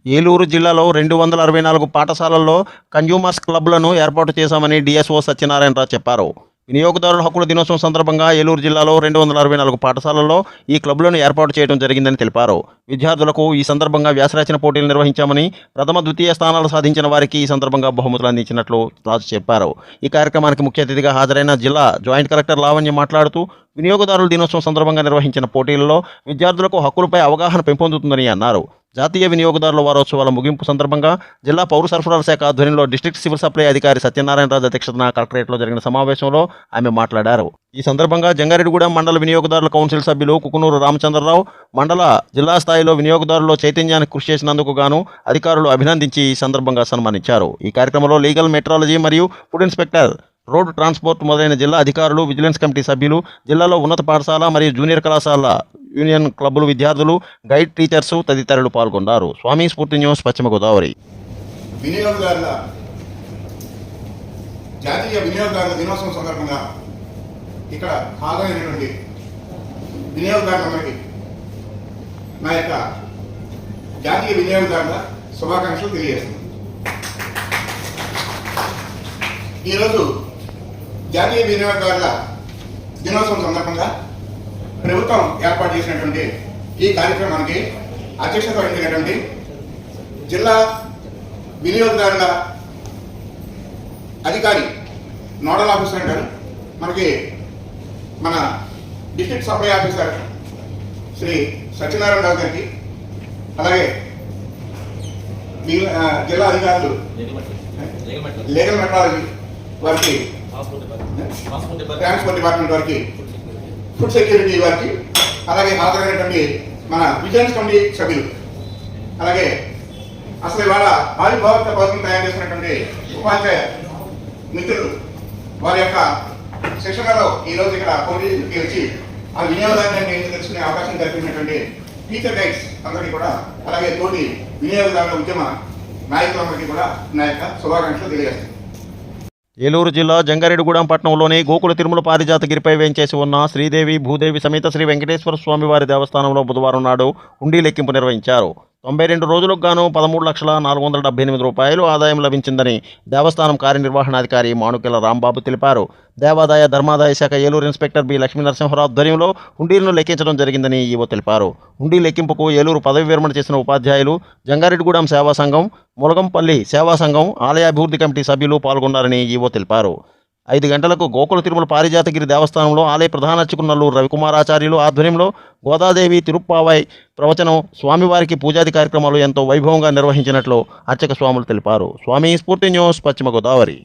ఏలూరు జిల్లాలో 264 పాఠశాలల్లో కన్జ్యూమర్స్ క్లబ్లను ఏర్పాటు చేశామని డీఎస్ఓ సత్యనారాయణరావు చెప్పారు. వినియోగదారుల హక్కుల దినోత్సవం సందర్భంగా ఏలూరు జిల్లాలో 264 పాఠశాలల్లో ఈ క్లబ్లను ఏర్పాటు చేయడం జరిగిందని తెలిపారు. విద్యార్థులకు ఈ సందర్భంగా వ్యాసరచన పోటీలు నిర్వహించామని, ప్రథమ ద్వితీయ స్థానాలు సాధించిన వారికి ఈ సందర్భంగా బహుమతులు అందించినట్లు రాజు చెప్పారు. ఈ కార్యక్రమానికి ముఖ్య అతిథిగా హాజరైన జిల్లా జాయింట్ కలెక్టర్ లావణ్య మాట్లాడుతూ, వినియోగదారుల దినోత్సవం సందర్భంగా నిర్వహించిన పోటీలలో విద్యార్థులకు హక్కులపై అవగాహన పెంపొందుతుందని అన్నారు. జాతీయ వినియోగదారుల వారోత్సవాల ముగింపు సందర్భంగా జిల్లా పౌర సరఫరాల శాఖ ఆధ్వర్యంలో డిస్ట్రిక్ట్ సివిల్ సప్లై అధికారి సత్యనారాయణరాజు అధ్యక్షతన కలెక్టరేట్లో జరిగిన సమావేశంలో ఆమె మాట్లాడారు. ఈ సందర్భంగా జంగారెడ్డిగూడెం మండల వినియోగదారుల కౌన్సిల్ సభ్యులు కుకునూరు రామచంద్రరావు, మండల జిల్లా స్థాయిలో వినియోగదారుల్లో చైతన్యానికి కృషి చేసినందుకు గాను అధికారులు అభినందించి ఈ సందర్భంగా సన్మానించారు. ఈ కార్యక్రమంలో లీగల్ మెట్రాలజీ మరియు ఫుడ్ ఇన్స్పెక్టర్, రోడ్డు ట్రాన్స్పోర్ట్ మొదలైన జిల్లా అధికారులు, విజిలెన్స్ కమిటీ సభ్యులు, జిల్లాలో ఉన్నత పాఠశాల మరియు జూనియర్ కళాశాల యూనియన్ క్లబ్బులు విద్యార్థులు, గైడ్ టీచర్స్ తదితరులు పాల్గొన్నారు. స్వామి స్ఫూర్తి న్యూస్, పశ్చిమ గోదావరి. వినియోగదారుల జాతీయ వినియోగదారుల దినోత్సవం సందర్భంగా ఇక్కడ హాజరైనటువంటి వినియోగదారులందరికీ నా యొక్క జాతీయ వినియోగదారుల శుభాకాంక్షలు తెలియజేస్తున్నాను. ఈరోజు జాతీయ వినియోగదారుల దినోత్సవం సందర్భంగా ప్రభుత్వం ఏర్పాటు చేసినటువంటి ఈ కార్యక్రమానికి అధ్యక్షత వహించినటువంటి జిల్లా వినియోగదారుల అధికారి నోడల్ ఆఫీసర్ గారు, మనకి మన district supply officer Shri Satyanarayanarao గారికి, అలాగే జిల్లా అధికారులు లీగల్ మెట్రాలజీ వారికి, ట్రాన్స్పోర్ట్ డిపార్ట్మెంట్ వారికి, ఫుడ్ సెక్యూరిటీ వారికి, అలాగే హాజరైనటువంటి మన విజిలెన్స్ కమిటీ సభ్యులు, అలాగే అసలు ఇవాళ ఆవిర్భావత పథకం తయారు చేసినటువంటి ఉపాధ్యాయ మిత్రులు, వారి యొక్క శిక్షణలో ఈరోజు ఇక్కడ పోటీకి వచ్చి ఆ వినియోగదారులను తెలుసుకునే అవకాశం కల్పించినటువంటి టీచర్ గైడ్స్ అందరికీ కూడా, అలాగే తోటి వినియోగదారుల ఉద్యమ నాయకులందరికీ కూడా నా యొక్క శుభాకాంక్షలు తెలియజేస్తాను. ఏలూరు జిల్లా జంగారెడ్డిగూడెం పట్టణంలోని గోకుల తిరుమల పారిజాతగిరిపై వేంచేసి ఉన్న శ్రీదేవి భూదేవి సమేత శ్రీ వెంకటేశ్వర స్వామి వారి దేవస్థానంలో బుధవారం నాడు హుండీ లెక్కింపు నిర్వహించారు. 92 రోజులకు గాను 13,478 రూపాయలు ఆదాయం లభించిందని దేవస్థానం కార్యనిర్వహణాధికారి మాణుకెల రాంబాబు తెలిపారు. దేవాదాయ ధర్మాదాయ శాఖ ఏలూరు ఇన్స్పెక్టర్ బి లక్ష్మీ నరసింహరావు ఆధ్వర్యంలో హుండీలను లెక్కించడం జరిగిందని ఈవో తెలిపారు. హుండీ లెక్కింపుకు ఏలూరు పదవి విరమణ చేసిన ఉపాధ్యాయులు, జంగారెడ్డిగూడెం సేవా సంఘం, ములగంపల్లి సేవా సంఘం, ఆలయ అభివృద్ధి కమిటీ సభ్యులు పాల్గొన్నారని ఈవో తెలిపారు. 5 గంటలకు గోకుల తిరుమల పారిజాతగిరి దేవస్థానంలో ఆలయ ప్రధాన అర్చకులు నల్లూరు రవికుమారాచార్యులు ఆధ్వర్యంలో గోదాదేవి తిరుప్పావై ప్రవచనం, స్వామివారికి పూజాది కార్యక్రమాలు ఎంతో వైభవంగా నిర్వహించినట్లు అర్చక స్వాములు తెలిపారు. స్వామి స్ఫూర్తి న్యూస్, పశ్చిమ Godavari.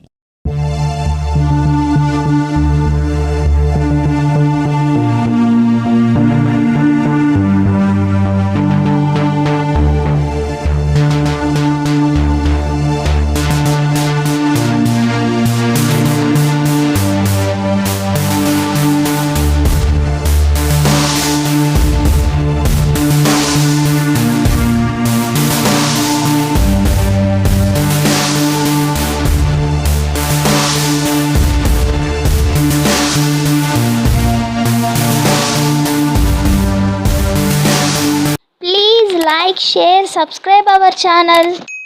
Please like, share, subscribe our channel.